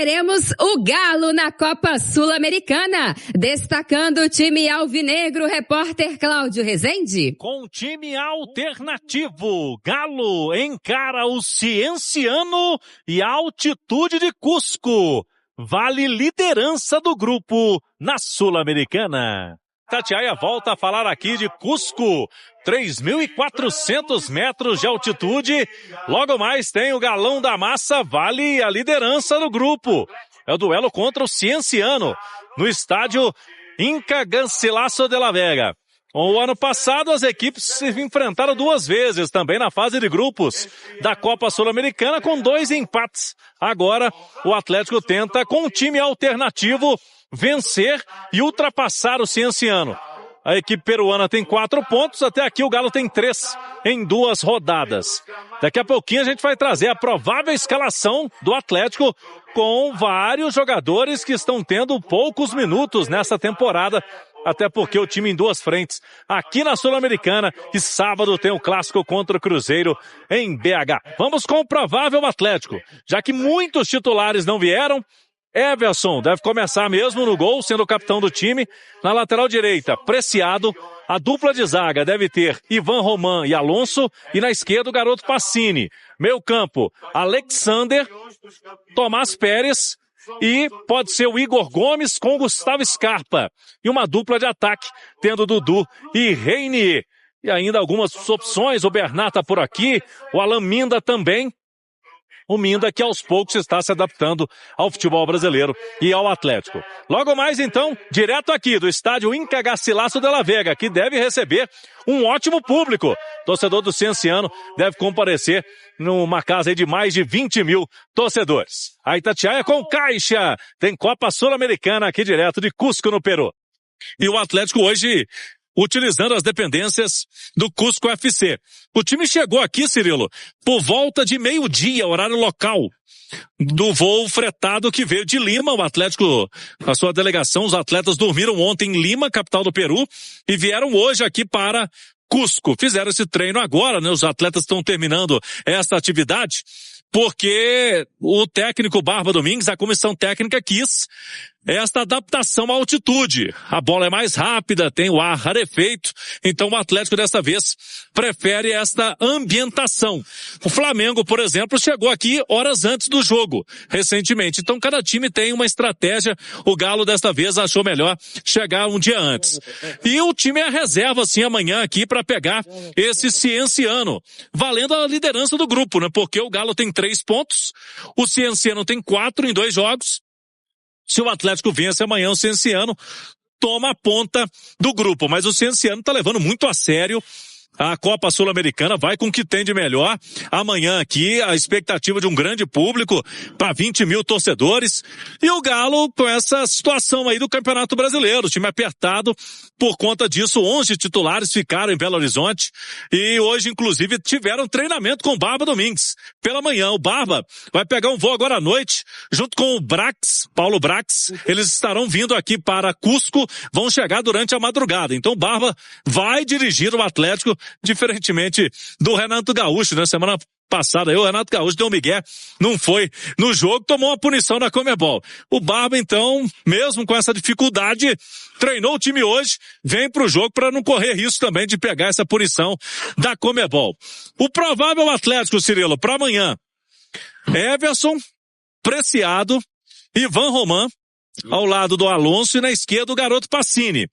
teremos o Galo na Copa Sul-Americana. Destacando o time alvinegro, repórter Cláudio Rezende. Com time alternativo, Galo encara o Cienciano e a altitude de Cusco. Vale liderança do grupo na Sul-Americana. Itatiaia volta a falar aqui de Cusco, 3.400 metros de altitude. Logo mais tem o Galão da Massa, vale a liderança do grupo. É o duelo contra o Cienciano, no estádio Inca Garcilaso de la Vega. O ano passado as equipes se enfrentaram 2 vezes também na fase de grupos da Copa Sul-Americana com 2 empates. Agora o Atlético tenta com um time alternativo vencer e ultrapassar o Cienciano. A equipe peruana tem 4 pontos, até aqui o Galo tem 3 em 2 rodadas. Daqui a pouquinho a gente vai trazer a provável escalação do Atlético com vários jogadores que estão tendo poucos minutos nessa temporada, até porque o time em 2 frentes aqui na Sul-Americana e sábado tem o clássico contra o Cruzeiro em BH. Vamos com o provável Atlético, já que muitos titulares não vieram. Everson deve começar mesmo no gol, sendo o capitão do time. Na lateral direita, Preciado. A dupla de zaga deve ter Ivan Roman e Alonso. E na esquerda, o garoto Pacini. Meio campo, Alexander, Tomás Pérez. E pode ser o Igor Gomes com Gustavo Scarpa. E uma dupla de ataque, tendo Dudu e Reinier. E ainda algumas opções, o Bernat tá por aqui, o Alan Minda também. O Minda que aos poucos está se adaptando ao futebol brasileiro e ao Atlético. Logo mais então, direto aqui do estádio Inca Garcilaso de la Vega, que deve receber um ótimo público. Torcedor do Cienciano deve comparecer numa casa aí de mais de 20 mil torcedores. A Itatiaia com Caixa, tem Copa Sul-Americana aqui direto de Cusco, no Peru. E o Atlético hoje utilizando as dependências do Cusco FC. O time chegou aqui, Cirilo, por volta de 12:00, horário local, do voo fretado que veio de Lima. O Atlético, a sua delegação, os atletas dormiram ontem em Lima, capital do Peru, e vieram hoje aqui para Cusco. Fizeram esse treino agora, né? Os atletas estão terminando esta atividade, porque o técnico Barba Domingues, a comissão técnica, quis esta adaptação à altitude. A bola é mais rápida, tem o ar rarefeito, então o Atlético dessa vez prefere esta ambientação. O Flamengo, por exemplo, chegou aqui horas antes do jogo, recentemente. Então cada time tem uma estratégia. O Galo desta vez achou melhor chegar um dia antes. E o time é a reserva, assim, amanhã aqui para pegar esse Cienciano, valendo a liderança do grupo, né? Porque o Galo tem 3 pontos, o Cienciano tem 4 em 2 jogos. Se o Atlético vence amanhã, o Cienciano toma a ponta do grupo. Mas o Cienciano está levando muito a sério a Copa Sul-Americana, vai com o que tem de melhor. Amanhã aqui, a expectativa de um grande público para 20 mil torcedores. E o Galo com essa situação aí do Campeonato Brasileiro, o time apertado. Por conta disso, 11 titulares ficaram em Belo Horizonte e hoje, inclusive, tiveram treinamento com o Barba Domingues. Pela manhã, o Barba vai pegar um voo agora à noite, junto com o Brax, Paulo Brax. Eles estarão vindo aqui para Cusco, vão chegar durante a madrugada. Então, o Barba vai dirigir o Atlético, diferentemente do Renato Gaúcho, né? Semana passada aí o Renato Gaúcho deu um migué, não foi no jogo, tomou uma punição da Conmebol. O Barba, então, mesmo com essa dificuldade, treinou o time hoje, vem pro jogo para não correr risco também de pegar essa punição da Conmebol. O provável Atlético, Cirilo, para amanhã: Everson, Preciado, Ivan Roman, ao lado do Alonso, e na esquerda o garoto Pacini.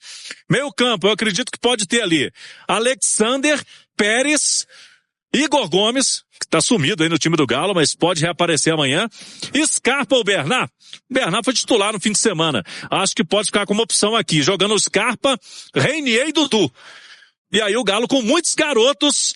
Meio campo, eu acredito que pode ter ali Alexander, Pérez, Igor Gomes, que está sumido aí no time do Galo, mas pode reaparecer amanhã. Scarpa ou Bernat? Bernat foi titular no fim de semana. Acho que pode ficar como opção aqui, jogando Scarpa, Reinier e Dudu. E aí o Galo com muitos garotos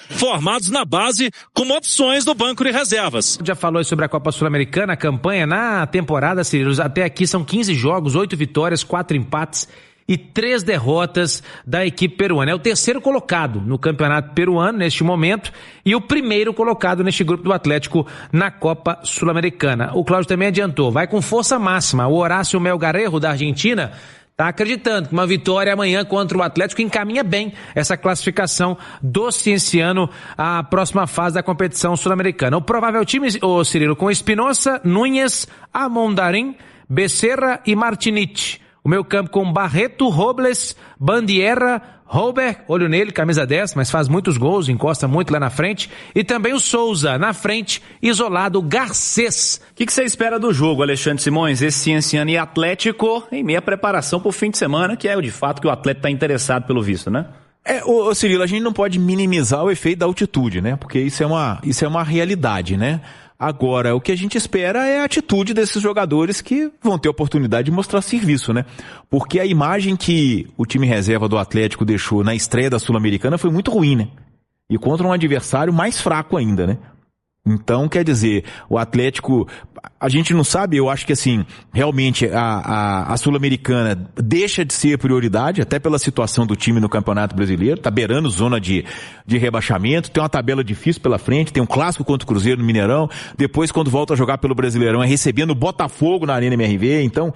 formados na base como opções do banco de reservas. Já falou sobre a Copa Sul-Americana, a campanha na temporada, Cirilo, até aqui são 15 jogos, 8 vitórias, 4 empates e 3 derrotas da equipe peruana. É o terceiro colocado no campeonato peruano neste momento e o primeiro colocado neste grupo do Atlético na Copa Sul-Americana. O Cláudio também adiantou, vai com força máxima. O Horácio Melgarejo, da Argentina, está acreditando que uma vitória amanhã contra o Atlético encaminha bem essa classificação do Cienciano à próxima fase da competição sul-americana. O provável time, Cirilo, com Espinosa, Núñez, Amondarim, Becerra e Martinich. O meio campo com Barreto, Robles, Bandierra, Robert, olho nele, camisa 10, mas faz muitos gols, encosta muito lá na frente. E também o Souza, na frente, isolado, Garcês. O que você espera do jogo, Alexandre Simões? Esse Cienciano e Atlético em meia preparação para o fim de semana, que é de fato que o Atlético está interessado pelo visto, né? Cirilo, a gente não pode minimizar o efeito da altitude, né? Porque isso é uma realidade, né? Agora, o que a gente espera é a atitude desses jogadores que vão ter oportunidade de mostrar serviço, né? Porque a imagem que o time reserva do Atlético deixou na estreia da Sul-Americana foi muito ruim, né? E contra um adversário mais fraco ainda, né? Então, quer dizer, o Atlético, a gente não sabe, eu acho que assim, realmente a Sul-Americana deixa de ser prioridade, até pela situação do time no Campeonato Brasileiro, tá beirando zona de rebaixamento, tem uma tabela difícil pela frente, tem um clássico contra o Cruzeiro no Mineirão, depois quando volta a jogar pelo Brasileirão é recebendo o Botafogo na Arena MRV, então,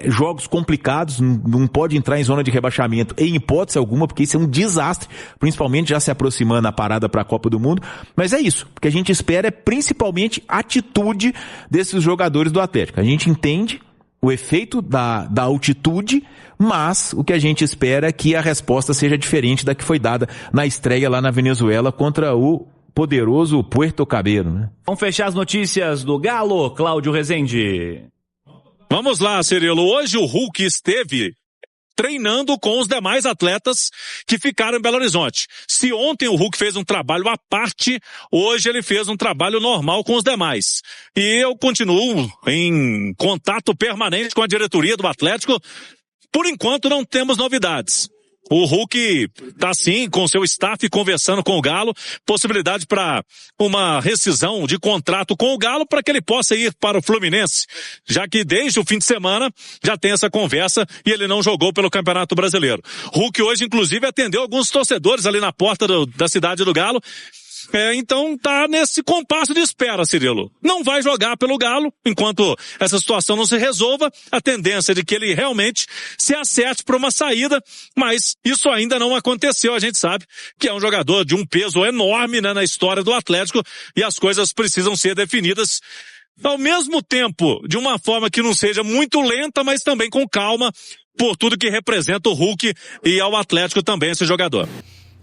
jogos complicados, não pode entrar em zona de rebaixamento em hipótese alguma, porque isso é um desastre, principalmente já se aproximando a parada para a Copa do Mundo, mas é isso, porque a gente espera principalmente a atitude desses jogadores do Atlético. A gente entende o efeito da altitude, mas o que a gente espera é que a resposta seja diferente da que foi dada na estreia lá na Venezuela contra o poderoso Puerto Cabello, né? Vamos fechar as notícias do Galo, Cláudio Rezende. Vamos lá, Cirilo. Hoje o Hulk esteve treinando com os demais atletas que ficaram em Belo Horizonte. Se ontem o Hulk fez um trabalho à parte, hoje ele fez um trabalho normal com os demais. E eu continuo em contato permanente com a diretoria do Atlético. Por enquanto não temos novidades. O Hulk está sim com seu staff conversando com o Galo, possibilidade para uma rescisão de contrato com o Galo para que ele possa ir para o Fluminense, já que desde o fim de semana já tem essa conversa e ele não jogou pelo Campeonato Brasileiro. Hulk hoje inclusive atendeu alguns torcedores ali na porta da cidade do Galo. Então tá nesse compasso de espera, Cirilo. Não vai jogar pelo Galo, enquanto essa situação não se resolva, a tendência é de que ele realmente se acerte para uma saída, mas isso ainda não aconteceu, a gente sabe que é um jogador de um peso enorme, né, na história do Atlético, e as coisas precisam ser definidas ao mesmo tempo, de uma forma que não seja muito lenta, mas também com calma, por tudo que representa o Hulk e ao Atlético também esse jogador.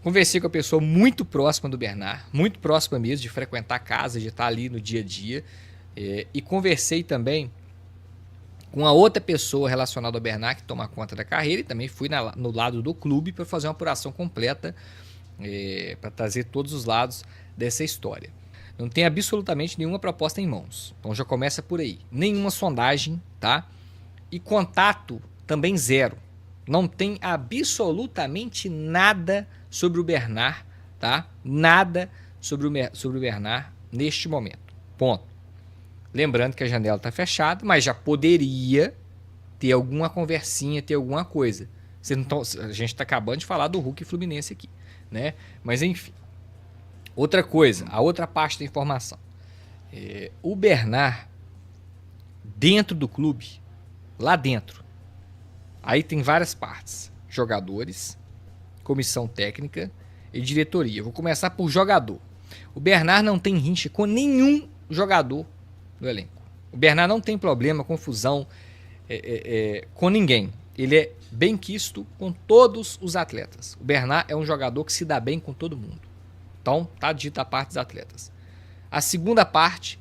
Conversei com a pessoa muito próxima do Bernard, muito próxima mesmo, de frequentar a casa, de estar ali no dia a dia. E conversei também com a outra pessoa relacionada ao Bernard, que toma conta da carreira, e também fui no lado do clube para fazer uma apuração completa, para trazer todos os lados dessa história. Não tem absolutamente nenhuma proposta em mãos. Então já começa por aí. Nenhuma sondagem, tá? E contato também zero. Não tem absolutamente nada sobre o Bernard, tá? Nada sobre o Bernard neste momento. Ponto. Lembrando que a janela está fechada, mas já poderia ter alguma conversinha, ter alguma coisa. A gente está acabando de falar do Hulk Fluminense aqui, né? Mas enfim. Outra coisa, a outra parte da informação. O Bernard, dentro do clube, lá dentro, aí tem várias partes. Jogadores, comissão técnica e diretoria. Vou começar por jogador. O Bernard não tem rincha com nenhum jogador do elenco. O Bernard não tem problema, confusão com ninguém. Ele é bem quisto com todos os atletas. O Bernard é um jogador que se dá bem com todo mundo. Então, tá dita a parte dos atletas. A segunda parte,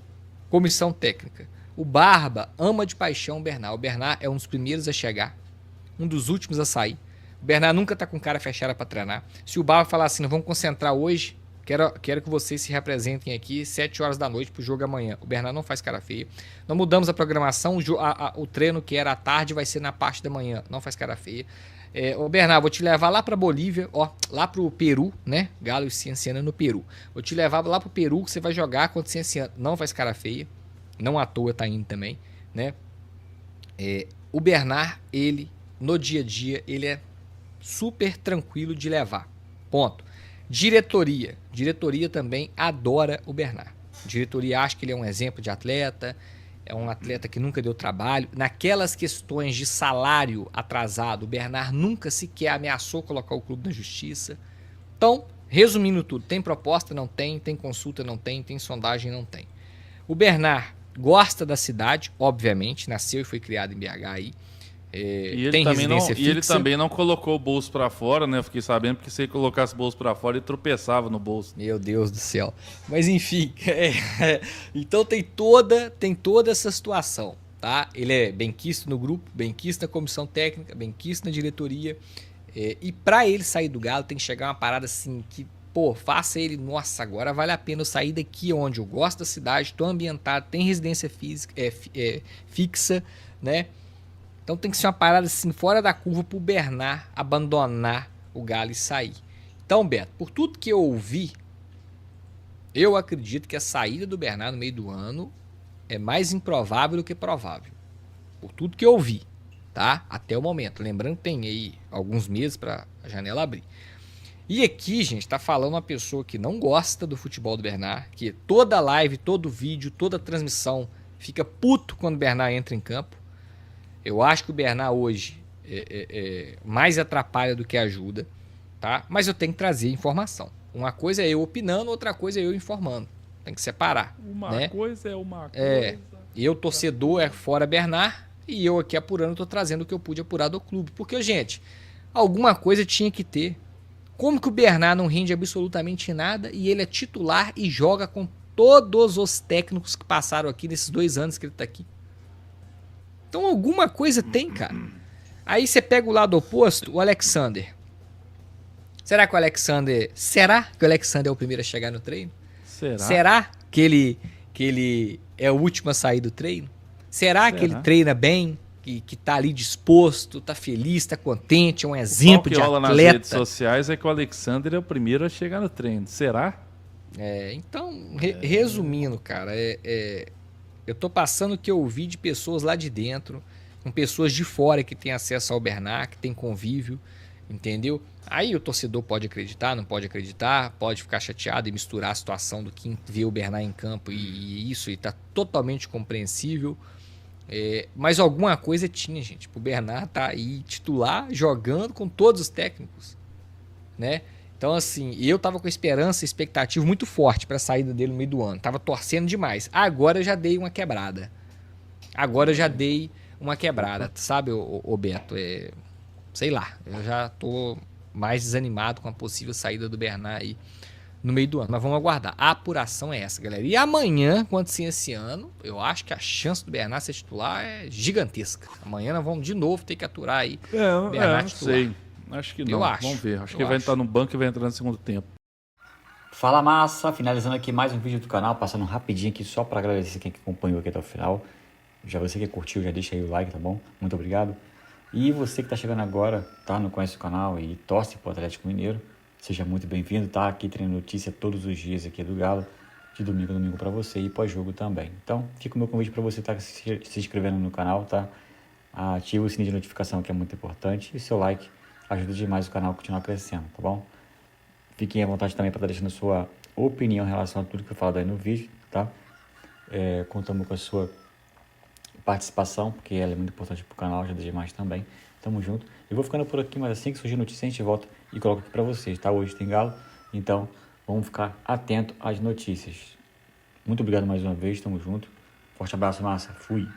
comissão técnica. O Barba ama de paixão o Bernard. O Bernard é um dos primeiros a chegar, um dos últimos a sair. O Bernard nunca tá com cara fechada para treinar. Se o Barba falar assim, não vamos concentrar hoje, quero que vocês se representem aqui 7 horas da noite pro jogo amanhã. O Bernard não faz cara feia. Nós mudamos a programação, o treino que era à tarde vai ser na parte da manhã. Não faz cara feia. Ô Bernard, vou te levar lá pra Bolívia, lá pro Peru, né? Galo e Cienciano no Peru. Vou te levar lá pro Peru que você vai jogar contra o Cienciano. Não faz cara feia. Não à toa tá indo também, né? O Bernard, ele, no dia a dia, ele é super tranquilo de levar. Ponto. Diretoria. Diretoria também adora o Bernard. Diretoria acha que ele é um exemplo de atleta, é um atleta que nunca deu trabalho. Naquelas questões de salário atrasado, o Bernard nunca sequer ameaçou colocar o clube na justiça. Então, resumindo tudo, tem proposta? Não tem. Tem consulta? Não tem. Tem sondagem? Não tem. O Bernard gosta da cidade, obviamente, nasceu e foi criado em BH aí. Tem residência fixa. E ele também não colocou o bolso para fora, né? Eu fiquei sabendo, porque se ele colocasse o bolso para fora, ele tropeçava no bolso. Meu Deus do céu. Mas enfim, então tem toda essa situação, tá? Ele é benquisto no grupo, benquisto na comissão técnica, benquisto na diretoria. E para ele sair do Galo tem que chegar uma parada assim que, pô, faça ele, nossa, agora vale a pena eu sair daqui onde eu gosto da cidade, tô ambientado, tem residência fixa, né? Então tem que ser uma parada assim, fora da curva pro Bernard abandonar o Galo e sair. Então, Beto, por tudo que eu ouvi, eu acredito que a saída do Bernard no meio do ano é mais improvável do que provável. Por tudo que eu ouvi, tá? Até o momento. Lembrando que tem aí alguns meses para a janela abrir. E aqui, gente, tá falando uma pessoa que não gosta do futebol do Bernard, que toda live, todo vídeo, toda transmissão fica puto quando o Bernard entra em campo. Eu acho que o Bernard hoje mais atrapalha do que ajuda, tá? Mas eu tenho que trazer informação. Uma coisa é eu opinando, outra coisa é eu informando. Tem que separar. Uma coisa é uma coisa. Eu, torcedor, é fora Bernard, e eu aqui apurando, tô trazendo o que eu pude apurar do clube. Porque, gente, alguma coisa tinha que ter. Como que o Bernard não rende absolutamente nada e ele é titular e joga com todos os técnicos que passaram aqui nesses 2 anos que ele tá aqui? Então alguma coisa tem, cara. Aí você pega o lado oposto, o Alexander. Será que o Alexander é o primeiro a chegar no treino? Será que ele é o último a sair do treino? Será que ele treina bem? Que tá ali disposto, tá feliz, tá contente, é um exemplo de atleta? O que rola nas redes sociais é que o Alexander é o primeiro a chegar no treino. Será? Então, resumindo, cara, eu tô passando o que eu ouvi de pessoas lá de dentro, com pessoas de fora que têm acesso ao Bernard, que tem convívio, entendeu? Aí o torcedor pode acreditar, não pode acreditar, pode ficar chateado e misturar a situação do que vê o Bernard em campo e isso, e tá totalmente compreensível. Mas alguma coisa tinha, gente. O Bernard tá aí titular, jogando com todos os técnicos, né? Então, assim, eu tava com esperança e expectativa muito forte para a saída dele no meio do ano. Tava torcendo demais. Agora eu já dei uma quebrada. Sabe, ô Beto? Sei lá, eu já tô mais desanimado com a possível saída do Bernard aí no meio do ano. Mas vamos aguardar. A apuração é essa, galera. E amanhã, quando sim esse ano, eu acho que a chance do Bernard ser titular é gigantesca. Amanhã nós vamos de novo ter que aturar aí o Bernard titular. Sei. Acho que não. Vamos ver. Acho que ele vai entrar no banco e vai entrar no segundo tempo. Fala, massa. Finalizando aqui mais um vídeo do canal, passando rapidinho aqui só para agradecer quem acompanhou aqui até o final. Já você que curtiu, já deixa aí o like, tá bom? Muito obrigado. E você que tá chegando agora, tá? Não conhece o canal e torce pro Atlético Mineiro, seja muito bem-vindo, tá? Aqui tem notícia todos os dias aqui do Galo, de domingo a domingo para você e pós-jogo também. Então, fica o meu convite para você estar se inscrevendo no canal, tá? Ativa o sininho de notificação, que é muito importante, e seu like ajuda demais o canal a continuar crescendo, tá bom? Fiquem à vontade também para estar deixando a sua opinião em relação a tudo que eu falo aí no vídeo, tá? Contamos com a sua participação, porque ela é muito importante pro canal, ajuda demais também. Tamo junto. Eu vou ficando por aqui, mas assim que surgir notícia, a gente volta e coloca aqui para vocês, tá? Hoje tem Galo, então vamos ficar atento às notícias. Muito obrigado mais uma vez, tamo junto. Forte abraço, massa. Fui.